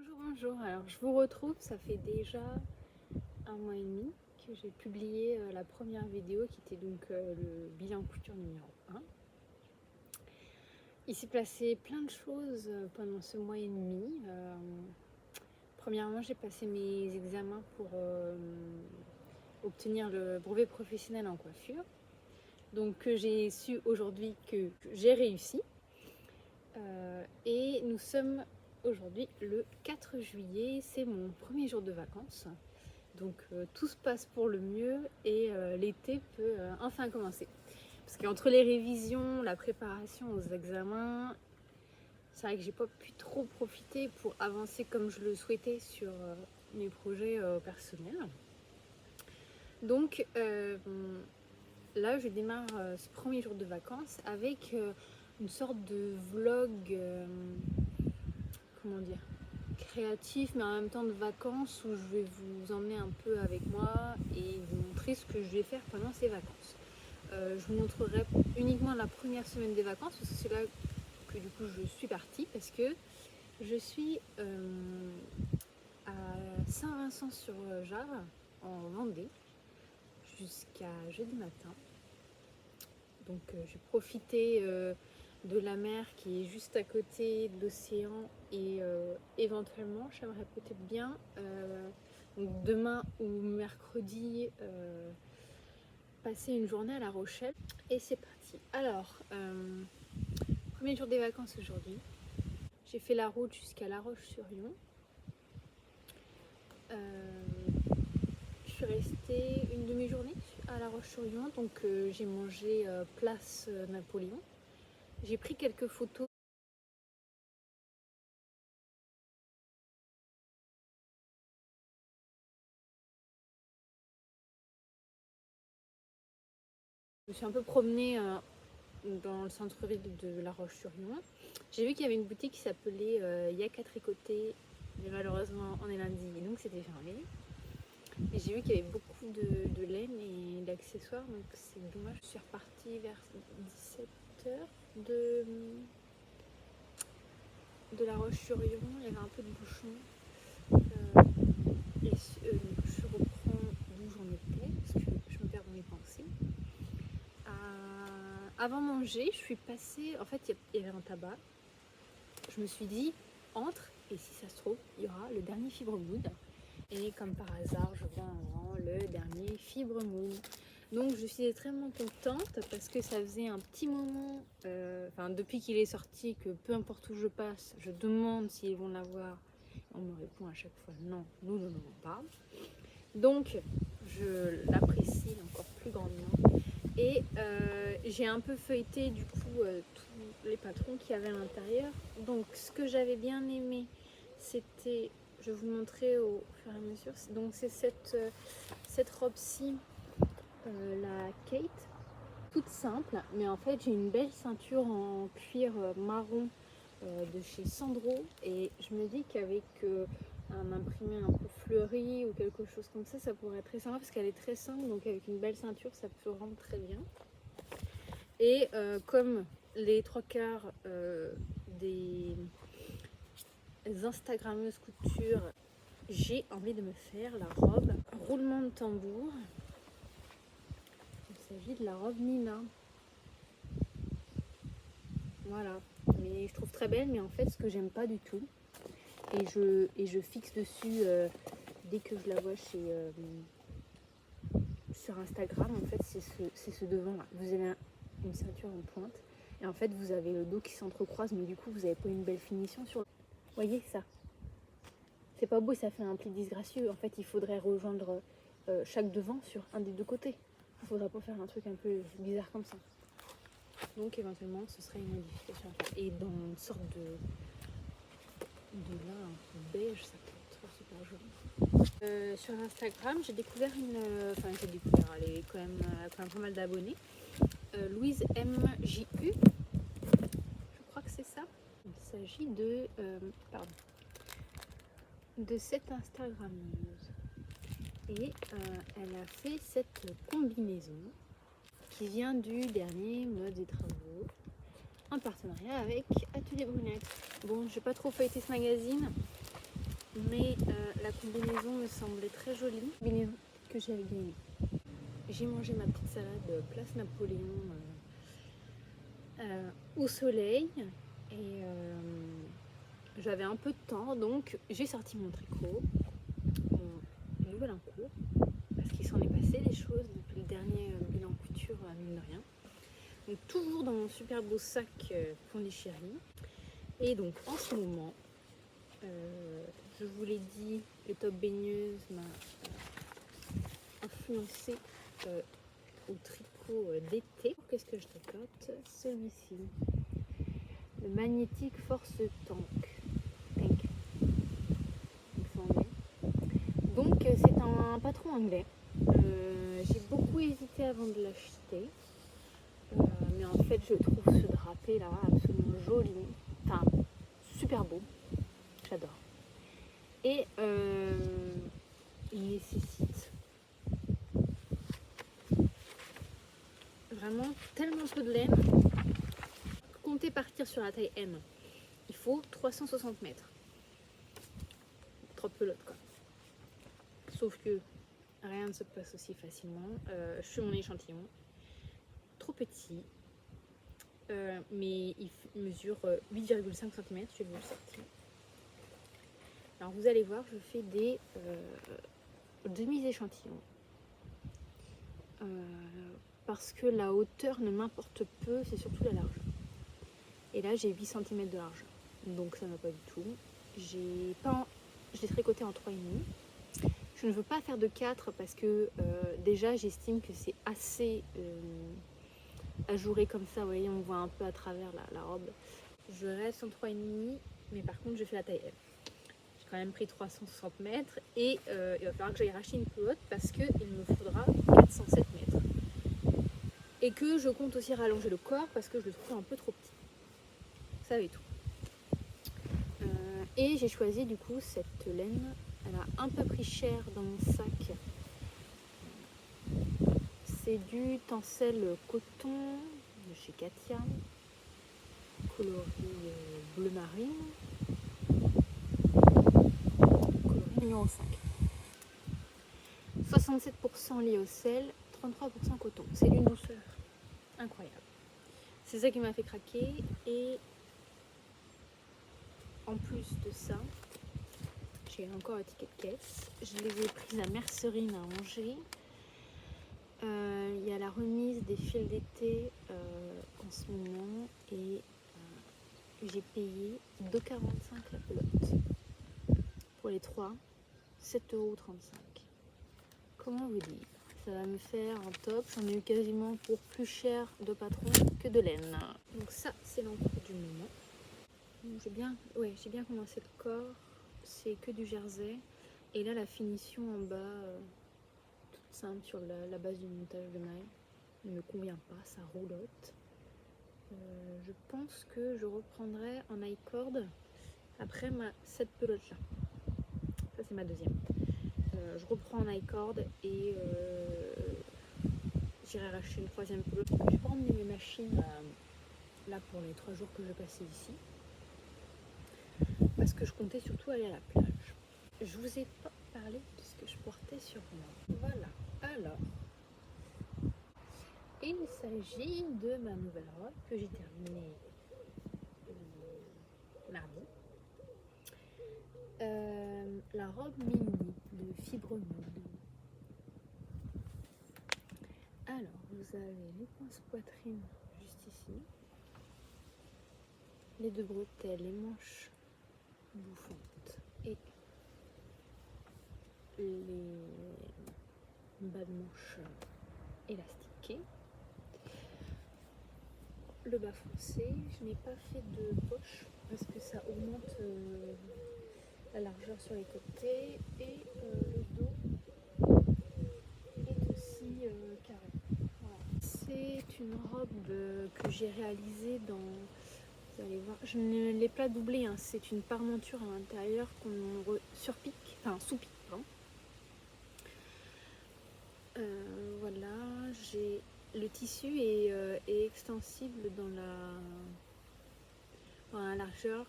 Bonjour, bonjour. Alors je vous retrouve, ça fait déjà un mois et demi que j'ai publié la première vidéo qui était donc le bilan couture numéro 1. Il s'est passé plein de choses pendant ce mois et demi. Premièrement, j'ai passé mes examens pour obtenir le brevet professionnel en coiffure. Donc j'ai su aujourd'hui que j'ai réussi. Et nous sommes aujourd'hui le 4 juillet, c'est mon premier jour de vacances. Donc tout se passe pour le mieux et l'été peut enfin commencer. Parce qu'entre les révisions, la préparation aux examens, c'est vrai que j'ai pas pu trop profiter pour avancer comme je le souhaitais sur mes projets personnels. Donc là, je démarre ce premier jour de vacances avec une sorte de vlog, comment dire, créatif, mais en même temps de vacances, où je vais vous emmener un peu avec moi et vous montrer ce que je vais faire pendant ces vacances. Je vous montrerai uniquement la première semaine des vacances, parce que c'est là que du coup je suis partie, parce que je suis à Saint-Vincent-sur-Jard, en Vendée, jusqu'à jeudi matin. Donc j'ai profité de la mer qui est juste à côté de l'océan et éventuellement j'aimerais peut-être bien donc demain ou mercredi passer une journée à La Rochelle. Et c'est parti. Alors premier jour des vacances aujourd'hui, j'ai fait la route jusqu'à La Roche-sur-Yon. Je suis restée une demi-journée à La Roche-sur-Yon, donc j'ai mangé place Napoléon. J'ai pris quelques photos. Je me suis un peu promenée dans le centre-ville de La Roche-sur-Yon. J'ai vu qu'il y avait une boutique qui s'appelait Yak à tricoter, mais malheureusement on est lundi et donc c'était fermé. Et j'ai vu qu'il y avait beaucoup de laine et d'accessoires, donc c'est dommage. Je suis repartie vers 17h de La Roche-sur-Yon. Il y avait un peu de bouchon. Et donc je reprends d'où j'en étais, parce que je me perds dans mes pensées. Avant manger, je suis passée, en fait il y avait un tabac. Je me suis dit, entre, et si ça se trouve, il y aura le dernier Fibre Mood. Et comme par hasard, je vois en rang le dernier Fibre Mood. Donc je suis extrêmement contente parce que ça faisait un petit moment, depuis qu'il est sorti, que peu importe où je passe, je demande s'ils vont l'avoir. On me répond à chaque fois non, nous ne l'avons pas. Donc je l'apprécie encore plus grandement. Et j'ai un peu feuilleté du coup tous les patrons qu'il y avait à l'intérieur. Donc ce que j'avais bien aimé, c'était, je vais vous montrer au fur et à mesure, donc c'est cette robe-ci, la Kate, toute simple, mais en fait j'ai une belle ceinture en cuir marron de chez Sandro, et je me dis qu'avec un imprimé un peu fleuri ou quelque chose comme ça pourrait être très sympa, parce qu'elle est très simple, donc avec une belle ceinture ça peut rendre très bien. Et comme les trois quarts des Instagrammeuses couture, j'ai envie de me faire la robe roulement de tambour. Il s'agit de la robe Nina. Voilà, mais je trouve très belle, mais en fait ce que j'aime pas du tout, et je fixe dessus dès que je la vois sur Instagram, en fait c'est ce devant là. Vous avez une ceinture en pointe et en fait vous avez le dos qui s'entrecroise, mais du coup vous n'avez pas une belle finition sur. Voyez ça, c'est pas beau, ça fait un pli disgracieux. En fait il faudrait rejoindre chaque devant sur un des deux côtés. Il faudrait pas faire un truc un peu bizarre comme ça. Donc éventuellement ce serait une modification à faire. Et dans une sorte de lin un peu beige, ça peut être super joli. Sur Instagram j'ai découvert elle est quand même pas mal d'abonnés. Louise MJU, je crois que c'est ça. Il s'agit de cette Instagrammeuse. Et elle a fait cette combinaison qui vient du dernier Mode et Travaux, en partenariat avec Atelier Brunette. Bon, j'ai pas trop feuilleté ce magazine, mais la combinaison me semblait très jolie. Combinaison que j'avais bien aimée. J'ai mangé ma petite salade place Napoléon au soleil et j'avais un peu de temps, donc j'ai sorti mon tricot, mon nouvel en cours, parce qu'il s'en est passé des choses depuis le dernier bilan couture, mine de rien. Donc toujours dans mon super beau sac Pondichéry. Et donc en ce moment, je vous l'ai dit, le top baigneuse m'a influencé au tricot d'été. Qu'est-ce que je tricote? Celui-ci, le Magnétique Force Tank. Donc c'est un patron anglais. J'ai beaucoup hésité avant de l'acheter, mais en fait je trouve ce drapé là absolument joli, enfin super beau, j'adore. Et il nécessite vraiment tellement peu de laine. Comptez partir sur la taille M, il faut 360 mètres. Trop de pelote quoi. Sauf que rien ne se passe aussi facilement. Je suis mon échantillon, trop petit, mais il mesure 8,5 cm, je vais vous le sortir. Alors vous allez voir, je fais des demi-échantillons. Parce que la hauteur ne m'importe peu, c'est surtout la largeur. Et là j'ai 8 cm de largeur, donc ça ne va pas du tout. Je l'ai tricoté en 3,5. Je ne veux pas faire de 4 parce que déjà j'estime que c'est assez ajouré comme ça, vous voyez, on voit un peu à travers la robe. Je reste en 3,5, mais par contre je fais la taille L. J'ai quand même pris 360 mètres et il va falloir que j'aille racheter une pelote parce qu'il me faudra 407 mètres. Et que je compte aussi rallonger le corps parce que je le trouve un peu trop petit. Ça et tout. Et j'ai choisi du coup cette laine. Elle a un peu pris cher dans mon sac. C'est du tencel coton de chez Katia, coloris bleu marine, coloris numéro 5. 67% lyocell, 33% coton. C'est d'une douceur incroyable. C'est ça qui m'a fait craquer. Et en plus de ça, j'ai encore un ticket de caisse. Je les ai prises à Mercerine à Angers. Il y a la remise des fils d'été en ce moment et j'ai payé 2,45 la pelote. Pour les 3, 7,35 €. Comment vous dire? Ça va me faire un top. J'en ai eu quasiment pour plus cher de patron que de laine. Donc ça, c'est l'encours du moment. J'ai bien commencé le corps. C'est que du jersey. Et là, la finition en bas, toute simple sur la base du montage de maille, ne me convient pas. Ça roulotte. Je pense que je reprendrai en I-cord après cette pelote là. Ça c'est ma deuxième. Je reprends en I-cord et j'irai racheter une troisième pelote. Je vais pas emmener mes machines là pour les 3 jours que je vais passer ici parce que je comptais surtout aller à la plage. Je vous ai pas parlé de ce que je portais sur moi. Voilà. Alors, il s'agit de ma nouvelle robe que j'ai terminée mardi. La robe mini de fibre nude. Alors, vous avez les pinces poitrine juste ici, les 2 bretelles, les manches bouffantes et les bas de manche élastiqués. Le bas foncé, je n'ai pas fait de poche parce que ça augmente la largeur sur les côtés et le dos est aussi carré. Voilà. C'est une robe que j'ai réalisée dans, vous allez voir, je ne l'ai pas doublée, hein, c'est une parmenture à l'intérieur qu'on surpique, enfin sous-pique, pardon. Voilà, le tissu est extensible dans la largeur.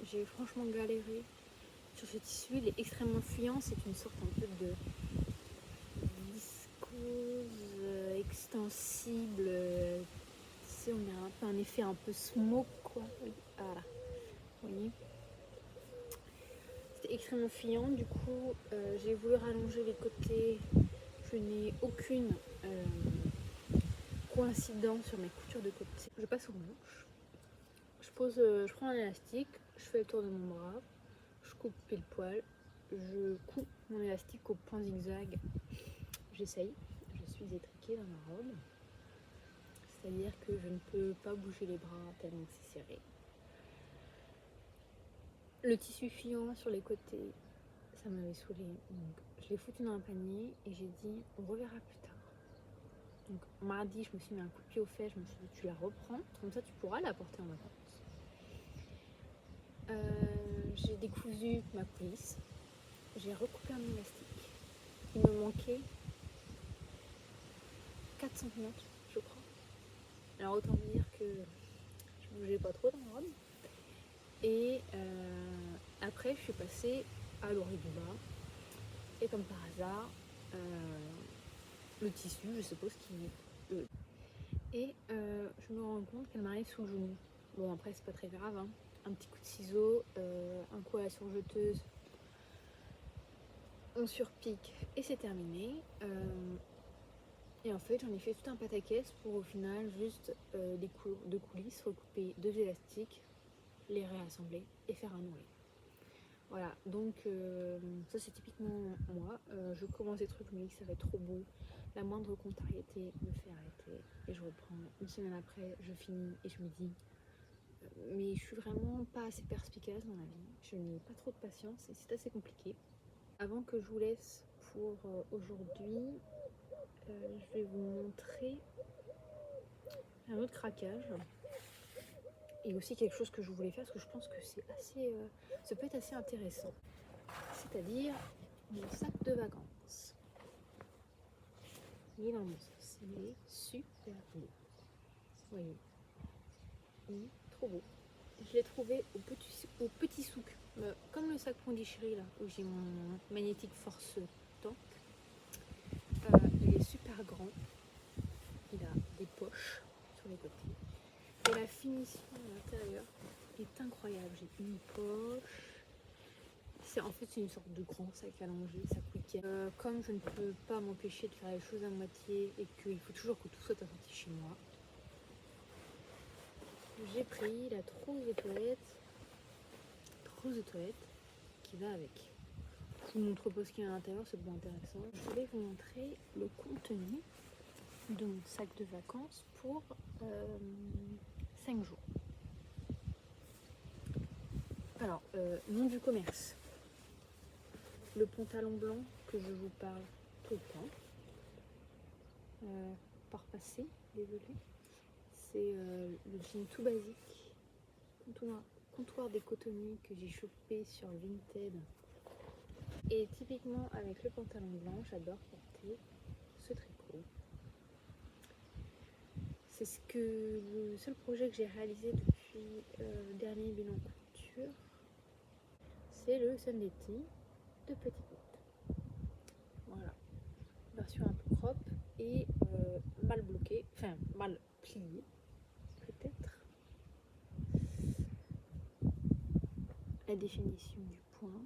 J'ai franchement galéré sur ce tissu. Il est extrêmement fluent, c'est une sorte un peu de viscose extensible. Tu sais, on a un peu un effet un peu smoke quoi. Voilà, vous voyez. C'était extrêmement fluent, du coup j'ai voulu rallonger les côtés. Je n'ai aucune coïncidence sur mes coutures de côté. Je passe aux manches. Je prends un élastique, je fais le tour de mon bras, je coupe pile poil, je coupe mon élastique au point zigzag. J'essaye, je suis étriquée dans ma robe, c'est-à-dire que je ne peux pas bouger les bras tellement que c'est serré. Le tissu filant sur les côtés, ça m'avait saoulé, donc je l'ai foutu dans un panier et j'ai dit on reverra plus tard. Donc mardi, je me suis mis un coup de pied aux fesses, je me suis dit tu la reprends, comme ça tu pourras la porter en vacances. J'ai décousu ma coulisse, j'ai recoupé un élastique. Il me manquait 4 cm, je crois. Alors autant dire que je bougeais pas trop dans la robe. Et après, je suis passée à l'oreille du bas. Et comme par hasard, le tissu, je suppose qu'il est. Et je me rends compte qu'elle m'arrive sous le genou. Bon, après, c'est pas très grave, hein. Un petit coup de ciseau, un coup à la surjeteuse, on surpique et c'est terminé. Et en fait, j'en ai fait tout un pataquès pour au final juste deux coulisses, recouper 2 élastiques, les réassembler et faire un ourlet. Voilà, donc ça c'est typiquement moi. Je commence des trucs, je me dis que ça va être trop beau. La moindre contrariété me fait arrêter et je reprends. Une semaine après, je finis et je me dis mais je suis vraiment pas assez perspicace dans la vie. Je n'ai pas trop de patience et c'est assez compliqué. Avant que je vous laisse pour aujourd'hui, je vais vous montrer un autre craquage et aussi quelque chose que je voulais faire parce que je pense que c'est assez, ça peut être assez intéressant. C'est-à-dire mon sac de vacances. Il est dans mon sens, il est super beau. Voyez, il est trop beau. Je l'ai trouvé au petit souk, comme le sac Pondichéry là où j'ai mon Magnetic Force Tank. Il est super grand. Il a des poches sur les côtés. Et la finition à l'intérieur est incroyable. J'ai une poche. En fait, c'est une sorte de grand sac allongé, sac week-end. Comme je ne peux pas m'empêcher de faire les choses à moitié et qu'il faut toujours que tout soit assorti chez moi, j'ai pris la trousse de toilette qui va avec. Je vous montre pas ce qu'il y a à l'intérieur, c'est pas intéressant. Je voulais vous montrer le contenu de mon sac de vacances pour 5 jours. Alors, nom du commerce. Le pantalon blanc que je vous parle tout le temps. Par passé, désolé. C'est le jean tout basique. Comptoir des cotonniers que j'ai chopé sur Vinted. Et typiquement avec le pantalon blanc, j'adore porter ce tricot. C'est le seul projet que j'ai réalisé depuis le dernier bilan couture. C'est le Sunday Tee de Petite Botte. Voilà, version un peu crop et mal bloquée, enfin mal pliée peut-être. La définition du point,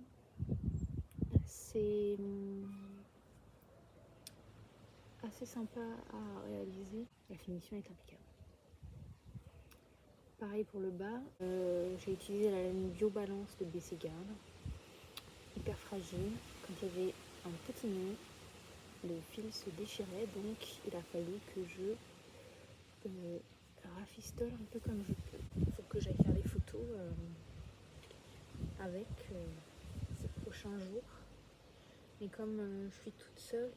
c'est assez sympa à réaliser. La finition est impeccable. Pareil pour le bas, j'ai utilisé la laine Bio Balance de BC Garde, hyper fragile. Quand il y avait un petit nœud, le fil se déchirait, donc il a fallu que je rafistole un peu comme je peux. Il faut que j'aille faire des photos avec ces prochains jours. Mais comme je suis toute seule,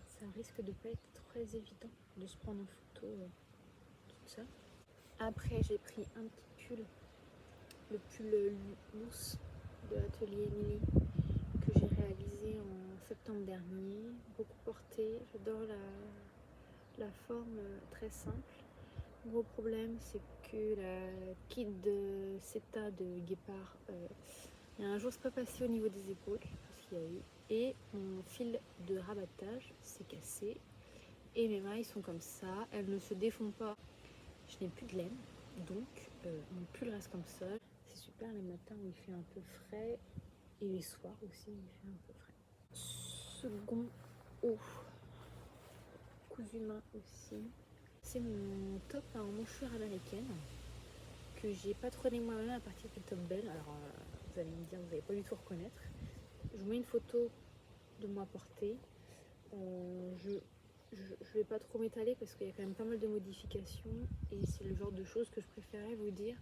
ça risque de pas être très évident de se prendre en photo toute seule. Après, j'ai pris un petit pull, le pull mousse de l'atelier Emily que j'ai réalisé en septembre dernier. Beaucoup porté, j'adore la forme très simple. Le gros problème, c'est que la kid de Seta de Guépard Et un jour, c'est pas passé au niveau des épaules, parce qu'il y a eu. Et mon fil de rabattage s'est cassé. Et mes mailles sont comme ça, elles ne se défont pas. Je n'ai plus de laine, donc mon pull reste comme ça. C'est super les matins où il fait un peu frais. Et les soirs aussi, il fait un peu frais. Second haut, cousu main aussi. C'est mon top en mouchure américaine que j'ai patronné moi-même à partir du Top Bell. Alors vous allez me dire, vous n'allez pas du tout reconnaître. Je vous mets une photo de moi portée. Je vais pas trop m'étaler parce qu'il y a quand même pas mal de modifications et c'est le genre de choses que je préférais vous dire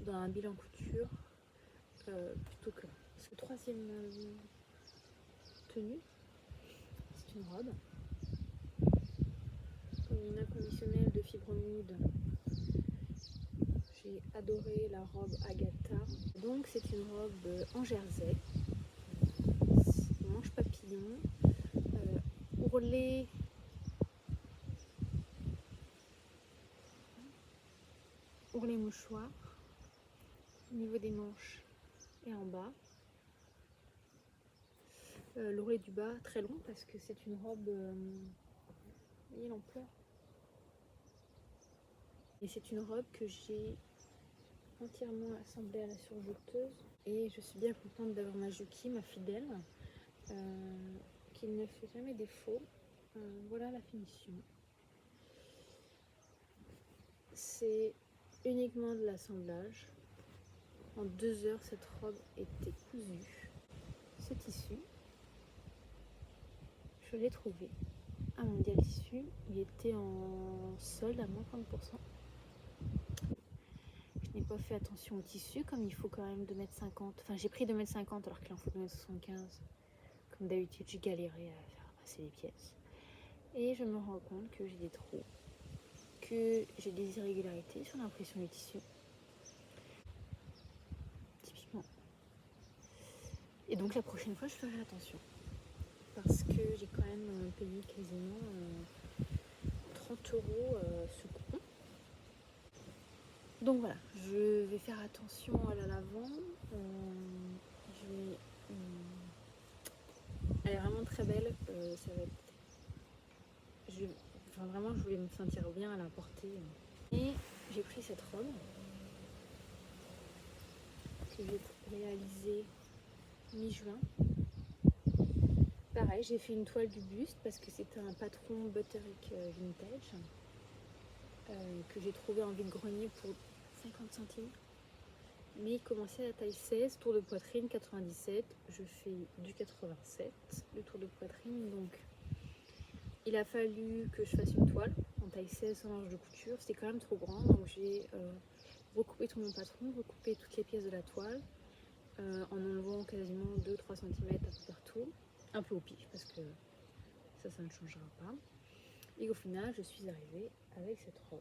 dans un bilan couture plutôt que là. Ce troisième tenue, c'est une robe, une inconditionnelle de fibre nude. J'ai adoré la robe Agatha. Donc c'est une robe en jersey, manche papillon, ourlet. Ourlet mouchoir au niveau des manches et en bas. L'ourlet du bas très long parce que c'est une robe, vous voyez l'ampleur, et c'est une robe que j'ai entièrement assemblée à la surjeteuse et je suis bien contente d'avoir ma Juki, ma fidèle, qui ne fait jamais défaut. Voilà la finition. C'est uniquement de l'assemblage. En 2 heures cette robe était cousue. Ce tissu, je l'ai trouvé à Mondial Tissu, il était en solde à moins 30%. Je n'ai pas fait attention au tissu, comme il faut quand même 2,50 m. Enfin, j'ai pris 2,50 m alors qu'il en faut 2,75 m. Comme d'habitude, j'ai galéré à faire passer les pièces. Et je me rends compte que j'ai des trous, que j'ai des irrégularités sur l'impression du tissu. Typiquement. Et donc la prochaine fois, je ferai attention. Parce que j'ai quand même payé quasiment 30 € ce coupon. Donc voilà, je vais faire attention à la lavant. Elle est vraiment très belle. Ça va être... Enfin, vraiment, je voulais me sentir bien à la porter. Et j'ai pris cette robe que j'ai réalisée mi-juin. Pareil, j'ai fait une toile du buste parce que c'était un patron Butterick vintage que j'ai trouvé en vide-grenier pour 50 centimes. Mais il commençait à la taille 16, tour de poitrine 97. Je fais du 87, le tour de poitrine. Donc il a fallu que je fasse une toile en taille 16 sans manche de couture. C'était quand même trop grand. Donc j'ai recoupé tout mon patron, recoupé toutes les pièces de la toile en enlevant quasiment 2-3 cm un peu partout. Un peu au pif parce que ça ne changera pas. Et au final, je suis arrivée avec cette robe.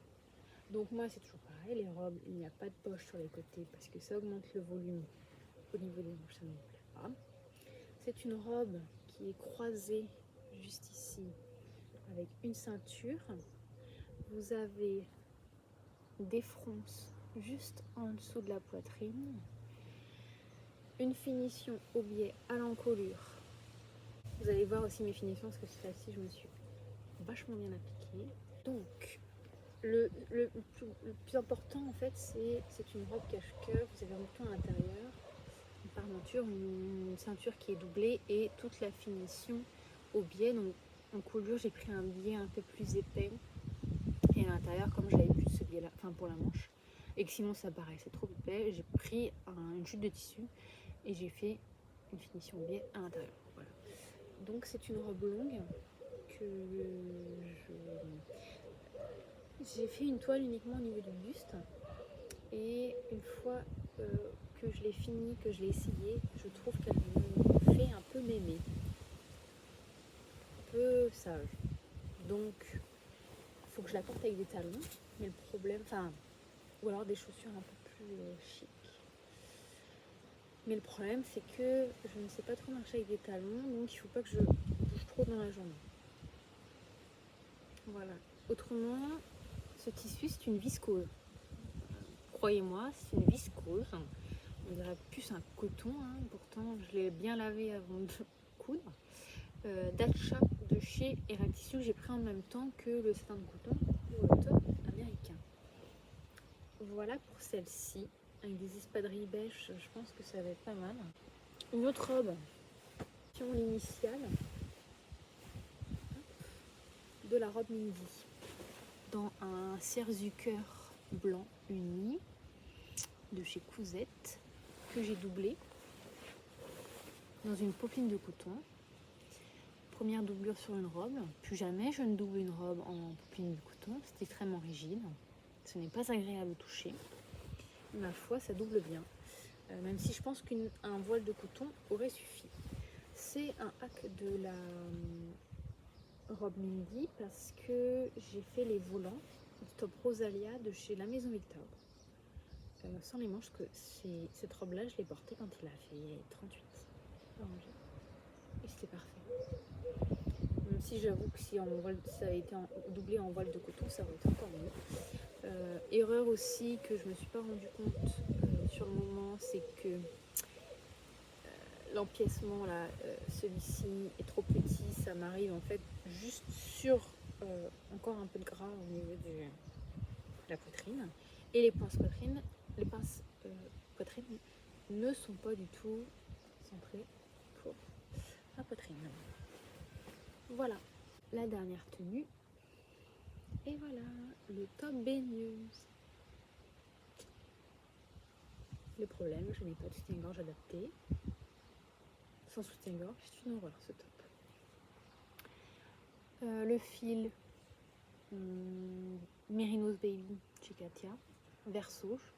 Donc moi, c'est toujours pareil, les robes, il n'y a pas de poche sur les côtés parce que ça augmente le volume au niveau des manches, ça ne me plaît pas. C'est une robe qui est croisée juste ici avec une ceinture. Vous avez des fronces juste en dessous de la poitrine. Une finition au biais à l'encolure. Vous allez voir aussi mes finitions parce que celle-ci, je me suis vachement bien appliquée. Donc, le plus important en fait, c'est une robe cache-cœur. Vous avez un bouton à l'intérieur, une parmenture, une ceinture qui est doublée et toute la finition au biais. Donc en coulure, j'ai pris un biais un peu plus épais et à l'intérieur, comme j'avais plus ce biais là, enfin pour la manche, et que sinon ça paraissait trop épais, j'ai pris une chute de tissu et j'ai fait une finition biais à l'intérieur. Voilà. Donc c'est une robe longue que j'ai fait une toile uniquement au niveau du buste et une fois que je l'ai fini, que je l'ai essayé, je trouve qu'elle me fait un peu mémé, un peu sage. Donc il faut que je la porte avec des talons, mais le problème, enfin, ou alors des chaussures un peu plus chic. Mais le problème c'est que je ne sais pas trop marcher avec des talons, donc il ne faut pas que je bouge trop dans la journée. Voilà. Autrement, ce tissu c'est une viscose. Croyez-moi, c'est une viscose. Il aurait plus un coton, hein, pourtant je l'ai bien lavé avant de coudre. D'achat de chez Erect Tissu, j'ai pris en même temps que le satin de coton ou le top américain. Voilà pour celle-ci, avec des espadrilles beige, je pense que ça va être pas mal. Une autre robe, l'initiale de la robe Mindy, dans un Serzucker blanc uni de chez Cousette, que j'ai doublé dans une popeline de coton. Première doublure sur une robe. Plus jamais je ne double une robe en popeline de coton, c'est extrêmement rigide. Ce n'est pas agréable au toucher. Ma foi, ça double bien. Même si je pense qu'un voile de coton aurait suffi. C'est un hack de la robe Mindy parce que j'ai fait les volants du top Rosalia de chez la Maison Victor. Sans les manches, que cette robe-là, je l'ai portée quand il a fait 38. Et c'était parfait. Même si j'avoue que si ça avait été doublé en voile de coton, ça aurait été encore mieux. Erreur aussi que je ne me suis pas rendu compte sur le moment, c'est que l'empiècement là, celui-ci est trop petit, ça m'arrive en fait juste sur encore un peu de gras au niveau de la poitrine. Et les pinces poitrine, poitrine ne sont pas du tout centrées pour la poitrine. Voilà la dernière tenue. Et voilà le top baigneux. Le problème, je n'ai pas de soutien-gorge adapté. Sans soutien-gorge, c'est une horreur ce top. Le fil Merinos Baby chez Katia, vert sauge.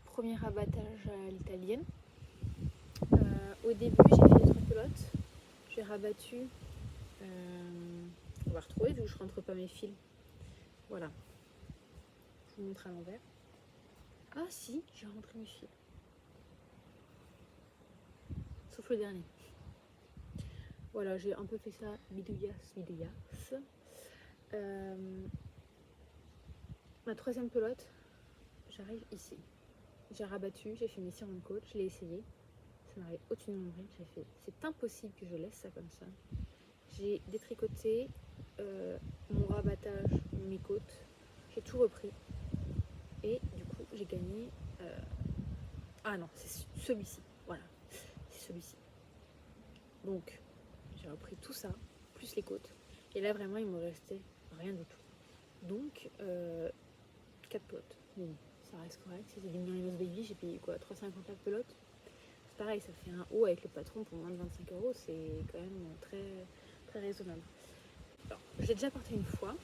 Premier abattage à l'italienne. Au début, j'ai fait les 3 culottes. J'ai rabattu. On va retrouver vu que je rentre pas mes fils. Voilà. Je vous montre à l'envers. Ah si, j'ai rentré mes fils. Sauf le dernier. Voilà, j'ai un peu fait ça bidouillasse. Ma 3e pelote, j'arrive ici. J'ai rabattu, j'ai fait mes sirons de côte, je l'ai essayé. Ça m'arrive au-dessus de mon nombril, j'ai fait c'est impossible que je laisse ça comme ça. J'ai détricoté mon rabattage, mes côtes, j'ai tout repris. Et du coup, j'ai gagné. Ah non, c'est celui-ci. Voilà, c'est celui-ci. Donc, j'ai repris tout ça, plus les côtes. Et là, vraiment, il me restait rien du tout. Donc, 4 pelotes. Bon, ça reste correct. Si c'est du Merinos Baby, j'ai payé quoi, 3,50 la pelote. C'est pareil, ça fait un haut avec le patron pour moins de 25 €. C'est quand même très, très raisonnable. Alors, j'ai déjà porté une fois.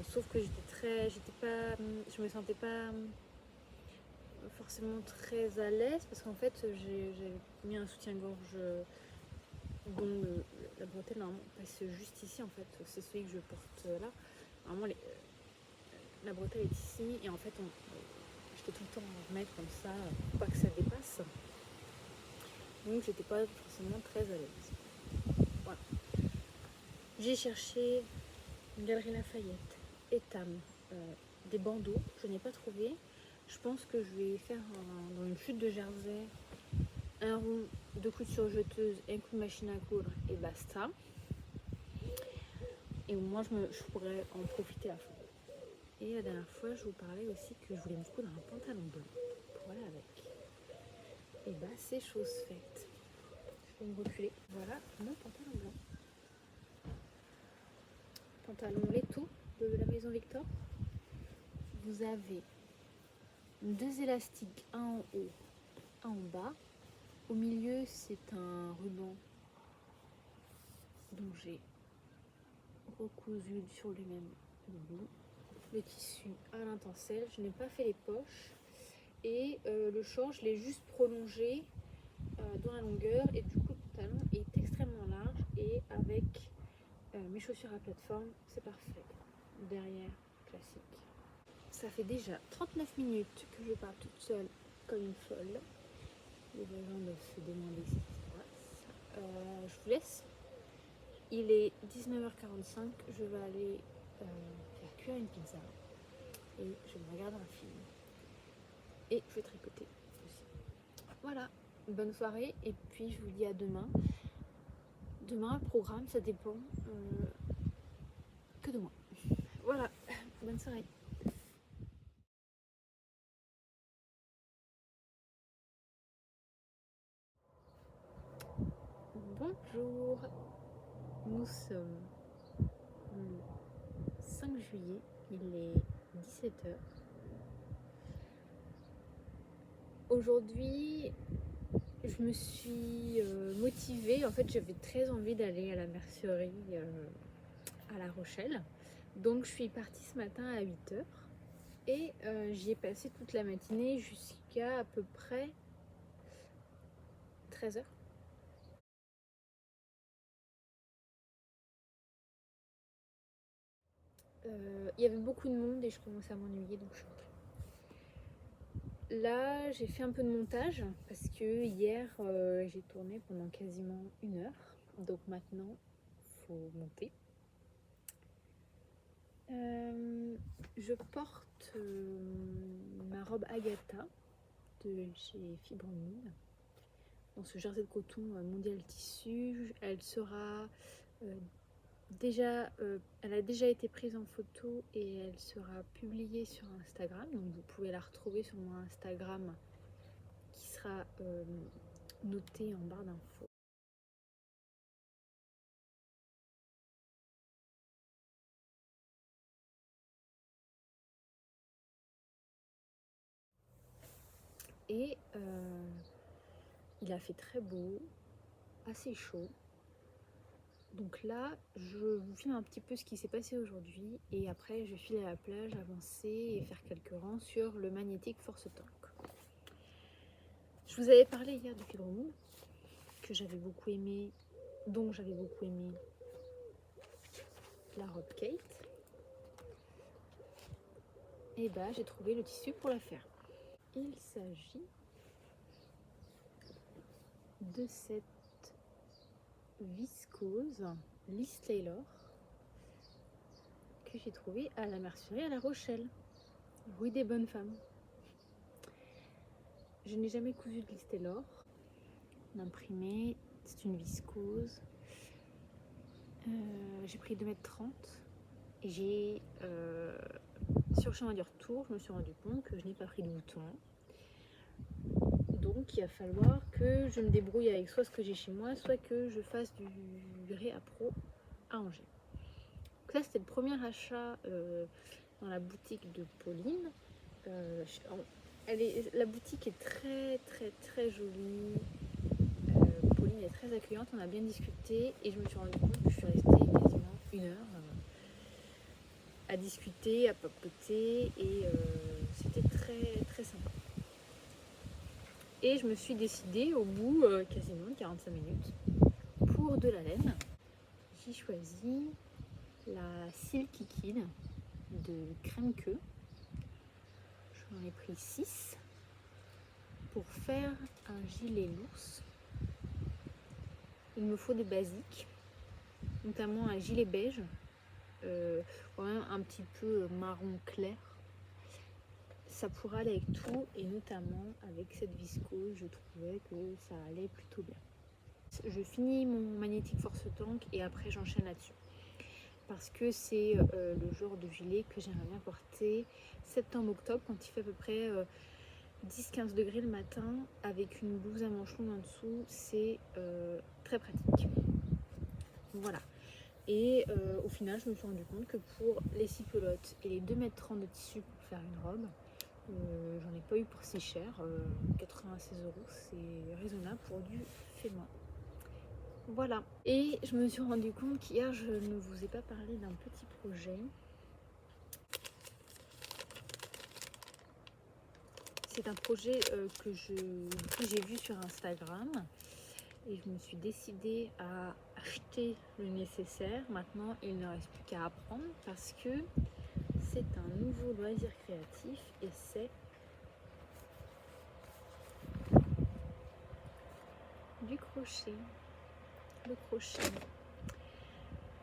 Sauf que je me sentais pas forcément très à l'aise parce qu'en fait j'ai mis un soutien-gorge dont la bretelle normalement passe juste ici en fait, c'est celui que je porte là. Normalement la bretelle est ici et en fait j'étais tout le temps à remettre comme ça pour pas que ça dépasse. Donc j'étais pas forcément très à l'aise. Voilà. J'ai cherché une Galerie Lafayette, Etam, des bandeaux, je n'ai pas trouvé. Je pense que je vais faire dans une chute de jersey un rond, 2 coutures jeteuses, un coup de machine à coudre et basta. Et au moins je pourrais en profiter à fond. Et la dernière fois je vous parlais aussi que je voulais me coudre un pantalon blanc pour aller avec. Et bah c'est chose faite. Je vais me reculer. Voilà mon pantalon blanc. Pantalon Leto de la Maison Victor. Vous avez 2 élastiques, un en haut, un en bas. Au milieu, c'est un ruban dont j'ai recousu sur lui-même le bout. Le tissu à l'intenselle. Je n'ai pas fait les poches. Et le short, je l'ai juste prolongé dans la longueur. Et du coup, le pantalon est extrêmement large. Et avec mes chaussures à plateforme, c'est parfait. Derrière, classique. Ça fait déjà 39 minutes que je parle toute seule comme une folle. Les gens doivent se demander ce qui se passe. Je vous laisse. Il est 19h45. Je vais aller faire cuire une pizza. Et je vais regarder un film. et je vais tricoter aussi. Voilà, bonne soirée et puis je vous dis à demain. Demain, le programme, ça dépend que de moi. Voilà, bonne soirée. Bonjour, nous sommes le 5 juillet, il est 17h. Aujourd'hui, je me suis motivée, en fait j'avais très envie d'aller à la mercerie à La Rochelle. Donc je suis partie ce matin à 8h et j'y ai passé toute la matinée jusqu'à peu près 13h. Il y avait beaucoup de monde et je commençais à m'ennuyer donc je suis rentrée. Là j'ai fait un peu de montage parce que hier j'ai tourné pendant quasiment 1 heure. Donc maintenant il faut monter. Je porte ma robe Agatha de chez Fibre Moon dans ce jersey de coton mondial tissu. Elle sera elle a déjà été prise en photo et elle sera publiée sur Instagram. Donc vous pouvez la retrouver sur mon Instagram qui sera noté en barre d'infos. Et il a fait très beau, assez chaud. Donc là, je vous filme un petit peu ce qui s'est passé aujourd'hui et après je file à la plage, avancer et faire quelques rangs sur le Magnetic Force Tank. Je vous avais parlé hier du Fibre Moon que j'avais beaucoup aimé, dont j'avais beaucoup aimé la robe Kate. Et bah j'ai trouvé le tissu pour la faire. Il s'agit de cette viscose Liz Taylor que j'ai trouvé à la mercerie à La Rochelle, rue des Bonnes Femmes. Je n'ai jamais cousu de Liz Taylor. Imprimé, c'est une viscose. J'ai pris 2,30 m et j'ai sur le chemin du retour, je me suis rendu compte que je n'ai pas pris de bouton. Donc il va falloir que je me débrouille avec soit ce que j'ai chez moi, soit que je fasse du réappro à Angers. Donc ça c'était le premier achat dans la boutique de Pauline. La boutique est très jolie. Pauline est très accueillante, on a bien discuté et je me suis rendu compte que je suis restée quasiment 1 heure à discuter, à papoter et c'était très sympa. Et je me suis décidée au bout quasiment de 45 minutes pour de la laine. J'ai choisi la Silky Kid de Crème Queue. J'en ai pris 6 pour faire un gilet l'ours. Il me faut des basiques, notamment un gilet beige, quand même un petit peu marron clair. Ça pourrait aller avec tout et notamment avec cette viscose, je trouvais que ça allait plutôt bien. Je finis mon Magnetic Force Tank et après j'enchaîne là-dessus. Parce que c'est le genre de gilet que j'aimerais bien porter septembre-octobre quand il fait à peu près 10-15 degrés le matin avec une blouse à manches longues en dessous, c'est très pratique. Voilà. Et au final, je me suis rendu compte que pour les 6 pelotes et les 2,30 m de tissu pour faire une robe, j'en ai pas eu pour si cher. 96 €, c'est raisonnable pour du fait main. Voilà. Et je me suis rendu compte qu'hier, je ne vous ai pas parlé d'un petit projet. C'est un projet que j'ai vu sur Instagram et je me suis décidée à acheter le nécessaire. Maintenant, il ne reste plus qu'à apprendre parce que c'est un nouveau loisir créatif et c'est du crochet. Le crochet.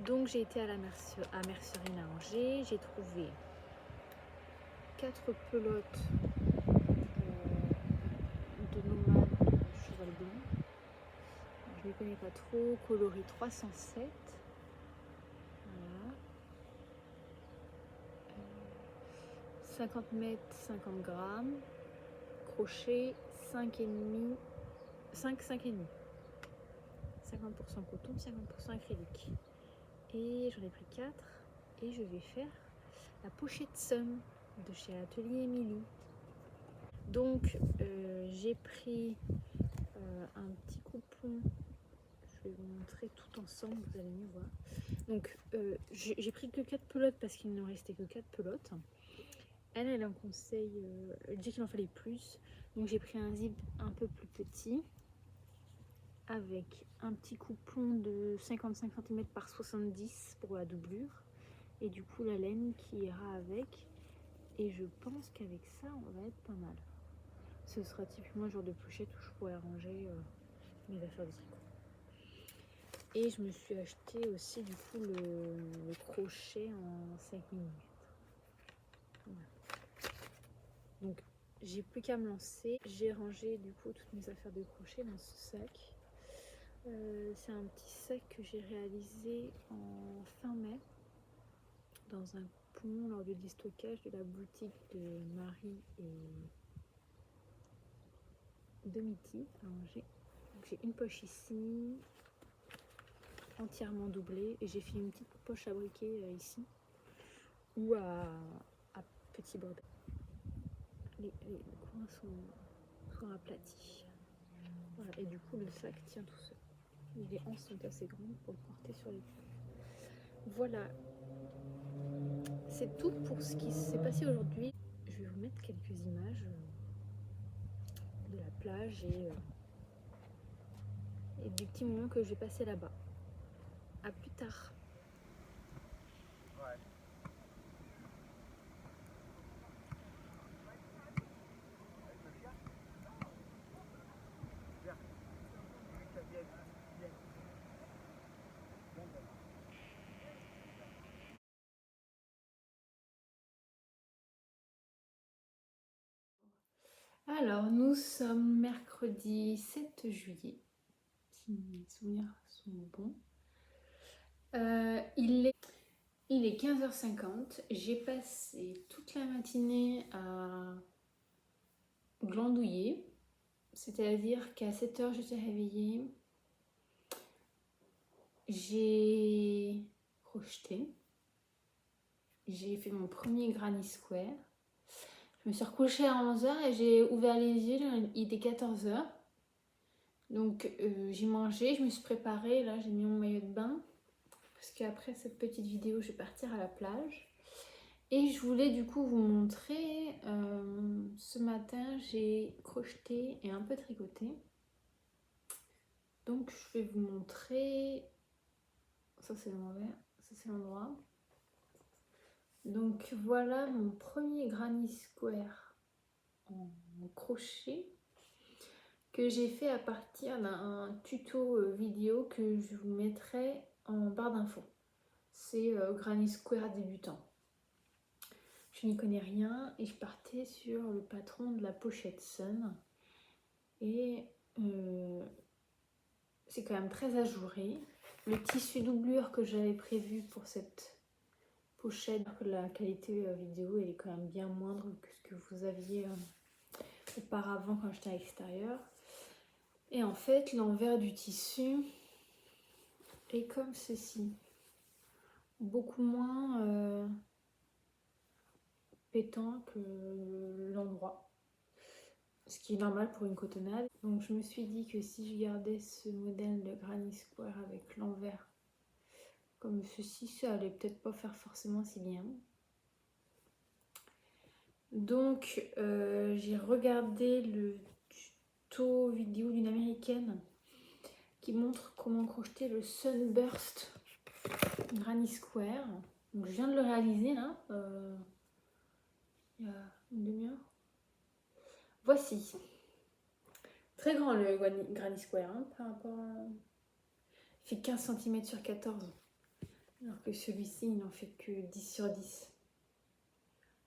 Donc j'ai été à la mercerie à Angers, j'ai trouvé 4 pelotes de nomade cheval blanc. Je ne les connais pas trop. Coloris 307. Voilà. 50 mètres, 50 grammes. Crochet 5,5. 5,5. 50% coton, 50% acrylique. Et j'en ai pris 4. Et je vais faire la pochette Sun de chez Atelier Émilie. Donc j'ai pris un petit coupon. Je vais vous montrer tout ensemble, vous allez mieux voir. Donc j'ai pris que 4 pelotes parce qu'il ne restait que 4 pelotes. Elle en conseille, elle dit qu'il en fallait plus. Donc j'ai pris un zip un peu plus petit avec un petit coupon de 55 cm par 70 pour la doublure. Et du coup la laine qui ira avec. Et je pense qu'avec ça on va être pas mal. Ce sera typiquement le genre de pochette où je pourrais ranger mes affaires de tricot. Et je me suis acheté aussi du coup le crochet en 5 mm. Voilà. Donc j'ai plus qu'à me lancer. J'ai rangé du coup toutes mes affaires de crochet dans ce sac. C'est un petit sac que j'ai réalisé en fin mai dans un coupon lors du déstockage de la boutique de Marie et de Mitty à Angers. J'ai une poche ici, entièrement doublée, et j'ai fait une petite poche à briquet ici ou à petit bordel. Les coins sont aplatis. Voilà, et du coup le sac tient tout seul. Les anses sont assez grandes pour le porter sur l'épaule. Voilà, c'est tout pour ce qui s'est passé aujourd'hui. Je vais vous mettre quelques images de la plage et du petit moment que j'ai passé là-bas. À plus tard. Alors, nous sommes mercredi 7 juillet, si mes souvenirs sont bons. Il est 15h50. J'ai passé toute la matinée à glandouiller, c'est-à-dire qu'à 7h j'étais réveillée. J'ai crocheté. J'ai fait mon premier granny square. Je me suis recouchée à 11h et j'ai ouvert les yeux, il était 14h. Donc j'ai mangé, je me suis préparée, là j'ai mis mon maillot de bain. Parce qu'après cette petite vidéo, je vais partir à la plage. Et je voulais du coup vous montrer, ce matin j'ai crocheté et un peu tricoté. Donc je vais vous montrer, ça c'est l'envers, ça c'est l'endroit. Donc voilà mon premier granny square en crochet que j'ai fait à partir d'un tuto vidéo que je vous mettrai en barre d'infos. C'est granny square débutant. Je n'y connais rien et je partais sur le patron de la pochette Sun et c'est quand même très ajouré. Le tissu doublure que j'avais prévu pour cette pochette, la qualité vidéo elle est quand même bien moindre que ce que vous aviez auparavant quand j'étais à l'extérieur. Et en fait l'envers du tissu est comme ceci, beaucoup moins pétant que l'endroit, ce qui est normal pour une cotonnade. Donc je me suis dit que si je gardais ce modèle de granny square avec l'envers comme ceci, ça allait peut-être pas faire forcément si bien. Donc j'ai regardé le tuto vidéo d'une américaine qui montre comment crocheter le Sunburst granny square. Donc je viens de le réaliser là, il y a une demi-heure. Voici. Très grand le granny square hein, par rapport à... Il fait 15 cm sur 14. Alors que celui-ci il n'en fait que 10 sur 10.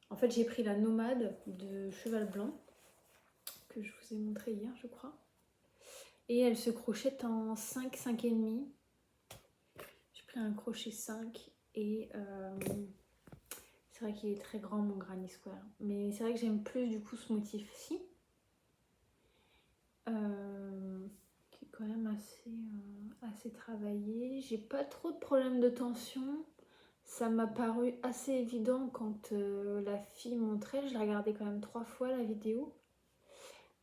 En fait j'ai pris la nomade de cheval blanc que je vous ai montré hier, je crois. Et elle se crochette en 5, 5,5. J'ai pris un crochet 5 et c'est vrai qu'il est très grand mon Granny Square. Mais c'est vrai que j'aime plus du coup ce motif-ci. Qui est quand même assez travaillé. J'ai pas trop de problèmes de tension. Ça m'a paru assez évident quand la fille montrait. Je l'ai regardé quand même 3 fois la vidéo.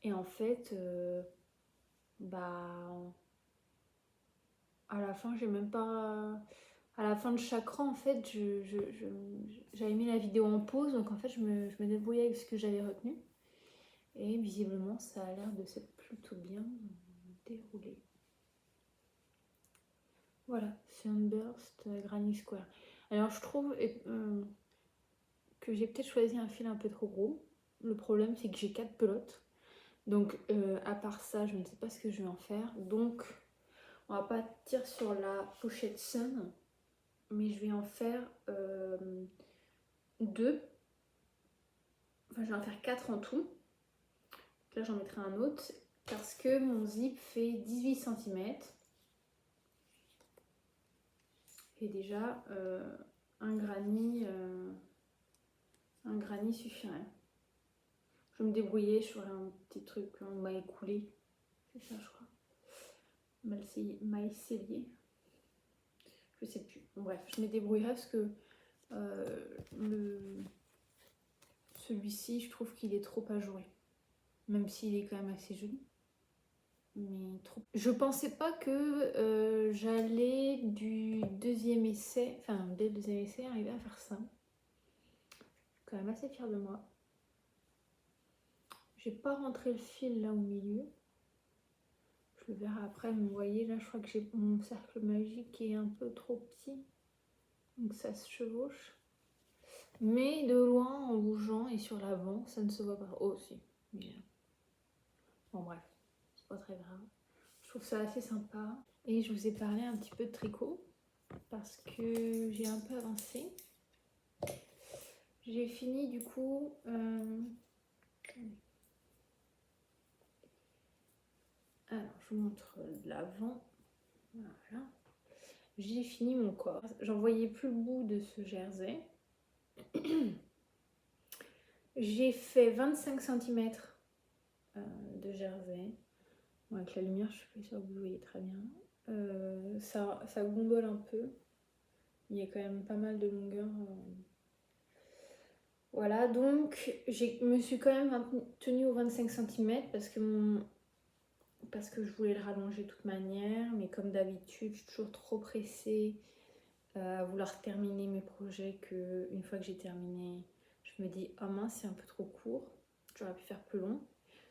Et en fait, à la fin, j'ai même pas... À la fin de chaque rang, en fait, j'avais mis la vidéo en pause. Donc en fait, je me débrouillais avec ce que j'avais retenu. Et visiblement, ça a l'air de s'être plutôt bien déroulé. Voilà, Sunburst Granny Square. Alors je trouve que j'ai peut-être choisi un fil un peu trop gros. Le problème, c'est que j'ai 4 pelotes. Donc à part ça, je ne sais pas ce que je vais en faire. Donc on va pas partir sur la pochette Sun, mais je vais en faire 2. Enfin, je vais en faire 4 en tout. Là, j'en mettrai un autre parce que mon zip fait 18 cm. Et déjà, un granny suffirait. Je vais me débrouiller sur un petit truc en maille coulée. C'est ça, je crois. Maille cellier. Je sais plus. Bon, bref, je me débrouillerai parce que celui-ci, je trouve qu'il est trop ajouré. Même s'il est quand même assez joli. Mais trop. Je pensais pas que j'allais du deuxième essai, enfin dès le deuxième essai, arriver à faire ça. Je suis quand même assez fière de moi. J'ai pas rentré le fil là au milieu. Je le verrai après, mais vous voyez là, je crois que j'ai mon cercle magique qui est un peu trop petit. Donc ça se chevauche. Mais de loin, en bougeant et sur l'avant, ça ne se voit pas. Oh si. Mais... Bon bref, c'est pas très grave. Je trouve ça assez sympa. Et je vous ai parlé un petit peu de tricot parce que j'ai un peu avancé. J'ai fini du coup... Alors, je vous montre l'avant. Voilà. J'ai fini mon corps. J'en voyais plus le bout de ce jersey. J'ai fait 25 cm de jersey. Bon, avec la lumière, je suis pas sûre que vous voyez très bien. Ça gondole un peu. Il y a quand même pas mal de longueur. Voilà, donc je me suis quand même tenue aux 25 cm parce que je voulais le rallonger de toute manière. Mais comme d'habitude, je suis toujours trop pressée à vouloir terminer mes projets qu'une fois que j'ai terminé, je me dis « Oh mince, c'est un peu trop court, j'aurais pu faire plus long ».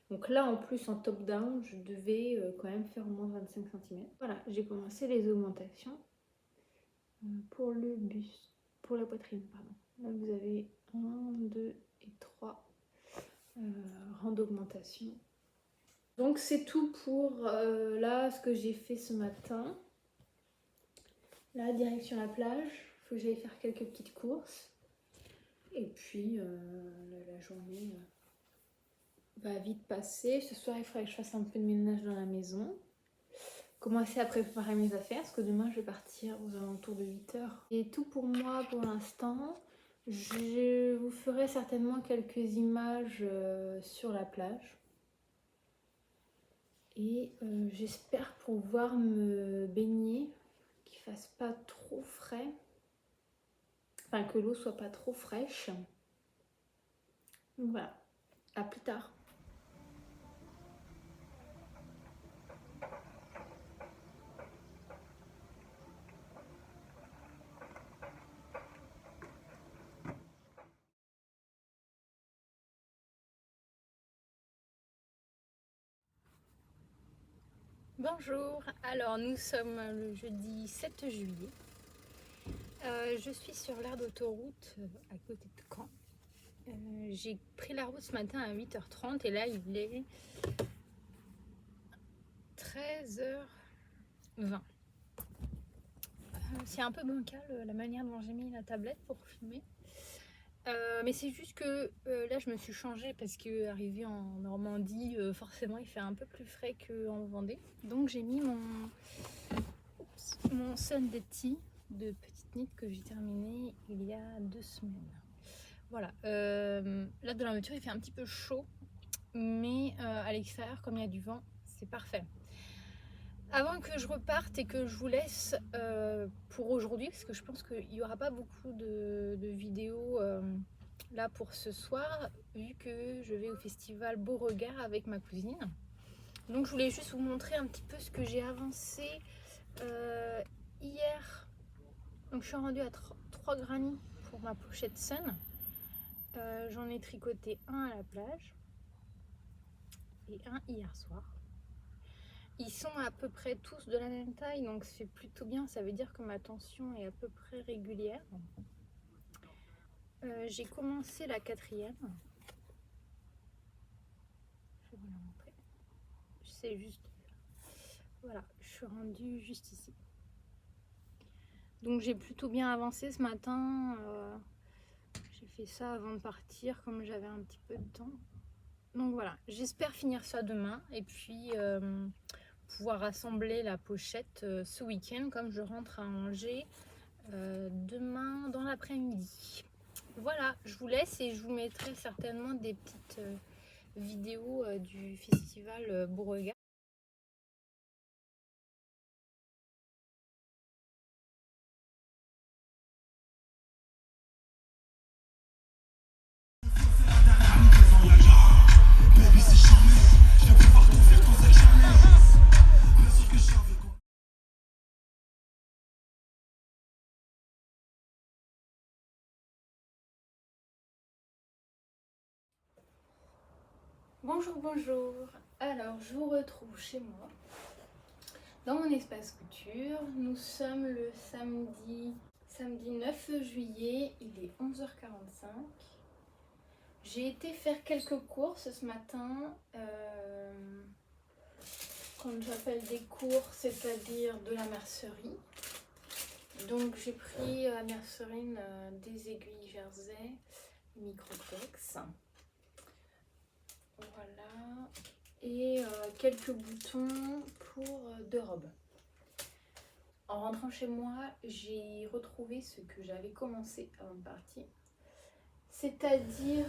Donc là, en plus, en top-down, je devais quand même faire au moins 25 cm. Voilà, j'ai commencé les augmentations pour le buste, pour la poitrine, pardon. Là, vous avez 1, 2 et 3 rangs d'augmentation. Donc c'est tout pour là, ce que j'ai fait ce matin. Là, direction la plage, il faut que j'aille faire quelques petites courses. Et puis, la journée va vite passer. Ce soir, il faudrait que je fasse un peu de ménage dans la maison. Commencer à préparer mes affaires, parce que demain, je vais partir aux alentours de 8h. Et tout pour moi pour l'instant. Je vous ferai certainement quelques images sur la plage. Et j'espère pouvoir me baigner, qu'il ne fasse pas trop frais. Enfin, que l'eau soit pas trop fraîche. Donc voilà, à plus tard. Bonjour, alors nous sommes le jeudi 7 juillet. Je suis sur l'aire d'autoroute à côté de Caen. J'ai pris la route ce matin à 8h30 et là il est 13h20. C'est un peu bancal la manière dont j'ai mis la tablette pour filmer. Mais c'est juste que là je me suis changée parce que arrivé en Normandie, forcément il fait un peu plus frais qu'en Vendée. Donc j'ai mis mon Sunday Tea de petite knit que j'ai terminé il y a 2 semaines. Voilà, là dans la voiture il fait un petit peu chaud, mais à l'extérieur comme il y a du vent, c'est parfait. Avant que je reparte et que je vous laisse pour aujourd'hui, parce que je pense qu'il n'y aura pas beaucoup de vidéos là pour ce soir, vu que je vais au festival Beauregard avec ma cousine. Donc je voulais juste vous montrer un petit peu ce que j'ai avancé hier. Donc je suis rendue à 3 granny pour ma pochette Sun. J'en ai tricoté un à la plage et un hier soir. Ils sont à peu près tous de la même taille, donc c'est plutôt bien. Ça veut dire que ma tension est à peu près régulière. J'ai commencé la 4e. Je vais vous la montrer. C'est juste... Voilà, je suis rendue juste ici. Donc j'ai plutôt bien avancé ce matin. J'ai fait ça avant de partir, comme j'avais un petit peu de temps. Donc voilà, j'espère finir ça demain. Et puis... pouvoir rassembler la pochette ce week-end comme je rentre à Angers demain dans l'après-midi. Voilà, je vous laisse et je vous mettrai certainement des petites vidéos du festival Beauregard. Bonjour, bonjour. Alors, je vous retrouve chez moi, dans mon espace couture. Nous sommes le samedi 9 juillet, il est 11h45. J'ai été faire quelques courses ce matin. Quand j'appelle des courses, c'est-à-dire de la mercerie. Donc j'ai pris à Mercerine des aiguilles Jersey, Microtex. Voilà. Et quelques boutons pour 2 robes. En rentrant chez moi, j'ai retrouvé ce que j'avais commencé avant de partir. C'est-à-dire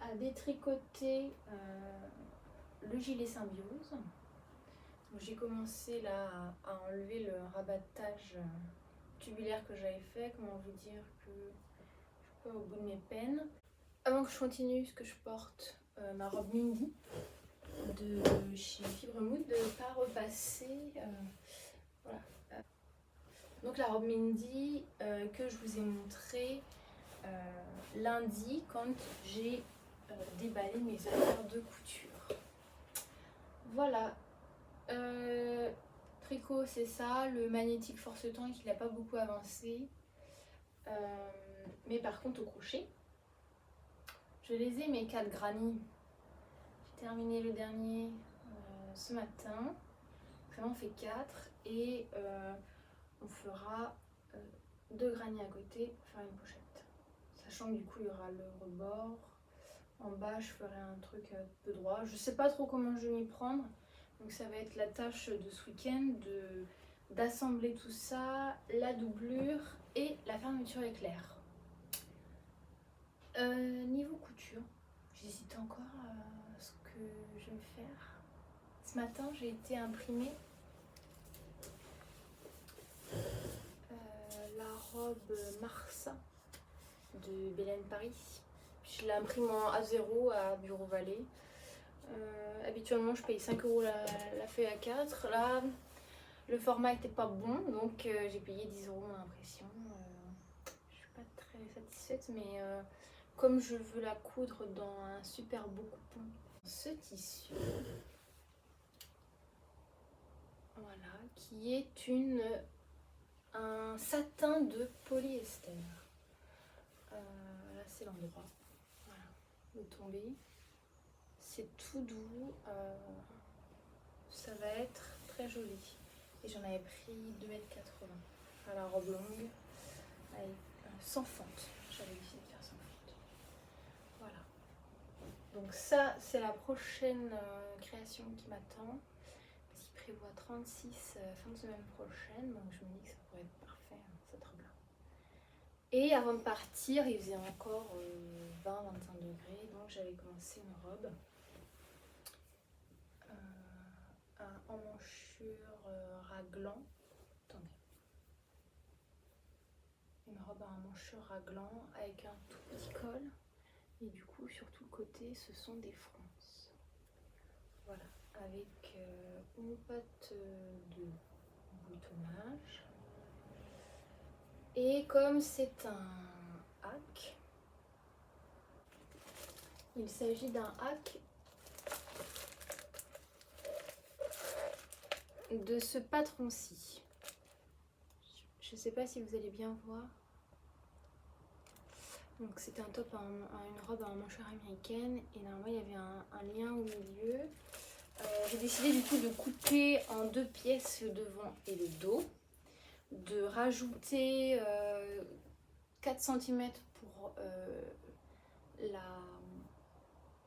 à détricoter le gilet symbiose. J'ai commencé là à enlever le rabattage tubulaire que j'avais fait. Comment vous dire que je suis pas au bout de mes peines. Avant que je continue, ce que je porte ma robe Mindy de chez Fibremood, de ne pas repasser. Voilà. Donc la robe Mindy que je vous ai montré lundi quand j'ai déballé mes affaires de couture. Voilà. Tricot c'est ça, le magnétique force tank il n'a pas beaucoup avancé, mais par contre au crochet je les ai mes 4 granny. J'ai terminé le dernier ce matin, ça en fait 4 et on fera 2 granny à côté pour faire une pochette, sachant que du coup il y aura le rebord en bas. Je ferai un truc un peu droit, je sais pas trop comment je vais m'y prendre. Donc ça va être la tâche de ce week-end d'assembler tout ça, la doublure et la fermeture éclair. Niveau couture, j'hésite encore à ce que je vais faire. Ce matin j'ai été imprimer la robe Marsa de Bélène Paris. Je l'imprime en A0 à Bureau Vallée. Habituellement je paye 5 € la feuille A4. Là le format était pas bon, donc j'ai payé 10 € mon impression. Je suis pas très satisfaite, mais comme je veux la coudre dans un super beau coupon, ce tissu, voilà, qui est un satin de polyester. Là c'est l'endroit, voilà, le tombé. C'est tout doux, ça va être très joli. Et j'en avais pris 2,80 m à la robe longue avec un sans fente. J'avais décidé de faire sans fente. Voilà. Donc ça, c'est la prochaine création qui m'attend. Parce qu'il prévoit 36 fin de semaine prochaine. Donc je me dis que ça pourrait être parfait, hein, cette robe-là. Et avant de partir, il faisait encore 20-25 degrés. Donc j'avais commencé une robe en manchure raglan. Attendez. Une robe à un manchure raglan avec un tout petit col. Et du coup, sur tout le côté, ce sont des fronces. Voilà, avec une patte de boutonnage. Et comme c'est un hack, il s'agit d'un hack de ce patron-ci. Je ne sais pas si vous allez bien voir. Donc c'est un top, une robe en manchure américaine et normalement il y avait un lien au milieu. J'ai décidé du coup de couper en 2 pièces le devant et le dos, de rajouter 4 cm pour la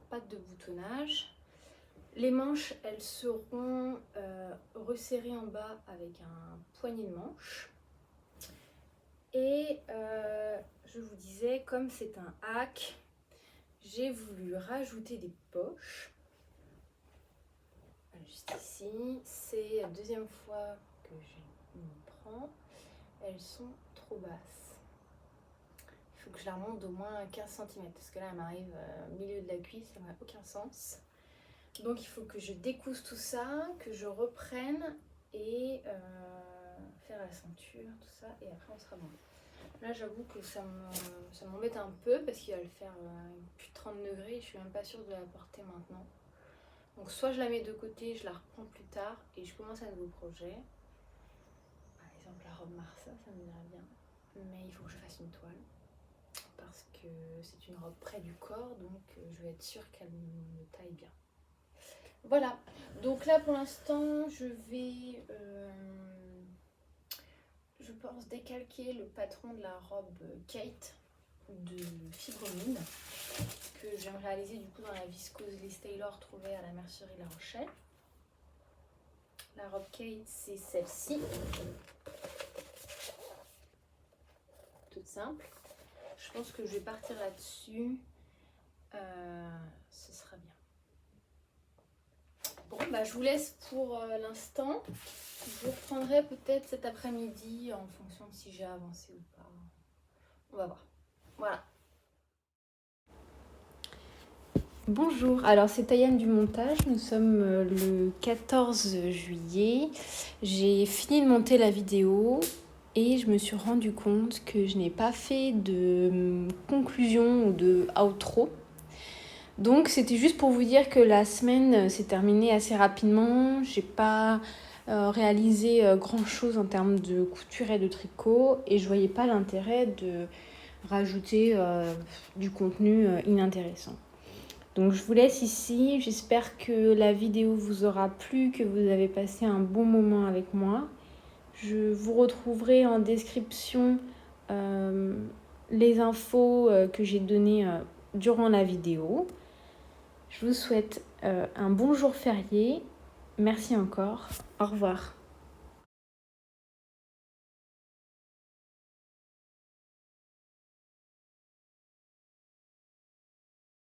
patte de boutonnage. Les manches, elles seront resserrées en bas avec un poignet de manche. Et je vous disais, comme c'est un hack, j'ai voulu rajouter des poches. Juste ici, c'est la 2e fois que je m'y prends. Elles sont trop basses. Il faut que je la remonte d'au moins 15 cm parce que là, elle m'arrive au milieu de la cuisse, ça n'a aucun sens. Donc il faut que je découse tout ça, que je reprenne et faire la ceinture, tout ça, et après on sera bon. Là j'avoue que ça m'embête un peu parce qu'il va le faire plus de 30 degrés et je suis même pas sûre de la porter maintenant. Donc soit je la mets de côté, je la reprends plus tard et je commence un nouveau projet. Par exemple la robe Marsa, ça me dirait bien. Mais il faut que je fasse une toile parce que c'est une robe près du corps, donc je vais être sûre qu'elle me taille bien. Voilà, donc là pour l'instant je vais, je pense, décalquer le patron de la robe Kate de Fibromine que je viens de réaliser du coup dans la viscose Liz Taylor trouvée à la mercerie La Rochelle. La robe Kate, c'est celle-ci, toute simple. Je pense que je vais partir là-dessus, ce sera bien. Bon, bah je vous laisse pour l'instant. Je vous reprendrai peut-être cet après-midi en fonction de si j'ai avancé ou pas. On va voir. Voilà. Bonjour, alors c'est Tayane du montage, nous sommes le 14 juillet. J'ai fini de monter la vidéo et je me suis rendu compte que je n'ai pas fait de conclusion ou de outro. Donc c'était juste pour vous dire que la semaine s'est terminée assez rapidement. J'ai pas réalisé grand chose en termes de couture et de tricot et je voyais pas l'intérêt de rajouter du contenu inintéressant. Donc je vous laisse ici, j'espère que la vidéo vous aura plu, que vous avez passé un bon moment avec moi. Je vous retrouverai en description les infos que j'ai données durant la vidéo. Je vous souhaite un bon jour férié. Merci encore. Au revoir.